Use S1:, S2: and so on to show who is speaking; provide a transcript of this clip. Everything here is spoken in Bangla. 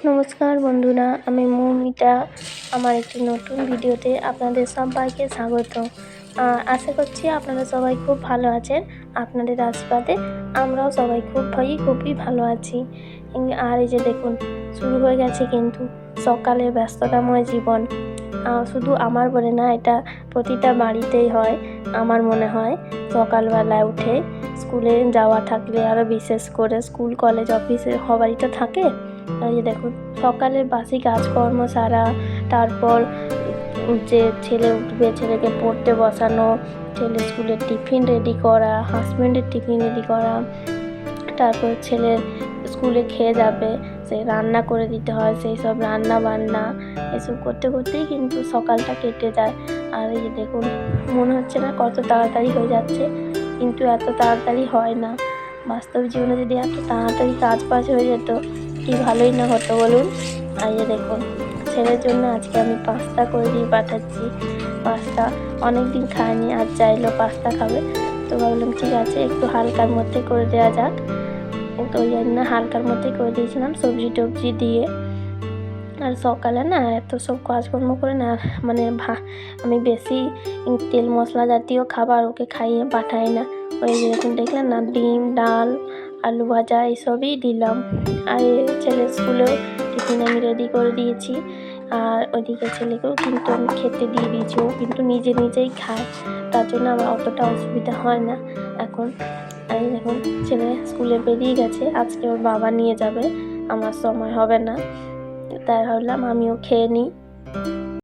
S1: নমস্কার বন্ধুরা, আমি মৌমিতা। আমার একটি নতুন ভিডিওতে আপনাদের সবাইকে স্বাগত। আশা করছি আপনারা সবাই খুব ভালো আছেন। আপনাদের আশীর্বাদে আমরাও সবাই খুবই ভালো আছি। আর এই যে দেখুন, শুরু হয়ে গেছে কিন্তু সকালের ব্যস্ততাময় জীবন। শুধু আমার বলে না, এটা প্রতিটা বাড়িতেই হয়। আমার মনে হয় সকালবেলায় উঠে স্কুলে যাওয়া থাকলে আরও বিশেষ করে স্কুল কলেজ অফিসে সবারই তো থাকে। এই যে দেখুন, সকালের বাসি কাজকর্ম সারা, তারপর যে ছেলে উঠবে ছেলেকে পড়তে বসানো, ছেলের স্কুলের টিফিন রেডি করা, হাজব্যান্ডের টিফিন রেডি করা, তারপর ছেলের স্কুলে খেয়ে যাবে সে রান্না করে দিতে হয়, সেই সব রান্না বান্না এসব করতে করতেই কিন্তু সকালটা কেটে যায়। আর এই যে দেখুন, মনে হচ্ছে না কত তাড়াতাড়ি হয়ে যাচ্ছে, কিন্তু এত তাড়াতাড়ি হয় না। বাস্তব জীবনে যদি এত তাড়াতাড়ি কাজ হয়ে যেত কি ভালোই না হতো বলুন। আর এই যে দেখুন, ছেলের জন্য আজকে আমি পাস্তা করে দিয়ে পাঠাচ্ছি। পাস্তা অনেক দিন খায়নি, আজ চাইলো পাস্তা খাবে, তো ভাবলাম ঠিক আছে একটু হালকার মধ্যে করে দেওয়া যাক। তো ওই জন্য হালকার মধ্যে করে দিয়েছিলাম সবজি টবজি দিয়ে। আর সকালে না এত সব কাজকর্ম করে না, মানে আমি বেশি তেল মশলা জাতীয় খাবার ওকে খাইয়ে পাঠাই না। ওই যেরকম দেখলেন না, ডিম ডাল আলু ভাজা এইসবই দিলাম। আর ছেলের স্কুলেও টিফিন আমি রেডি করে দিয়েছি। আর ওইদিকে ছেলেকেও কিন্তু আমি খেতে দিয়ে দিয়েছি, ও কিন্তু নিজেই খায়, তার জন্য আমার অতটা অসুবিধা হয় না এখন। আর দেখুন, ছেলে স্কুলে বেরিয়ে গেছে, আজকে ওর বাবা নিয়ে যাবে, আমার সময় হবে না, তাই ভাবলাম আমিও খেয়ে নিই।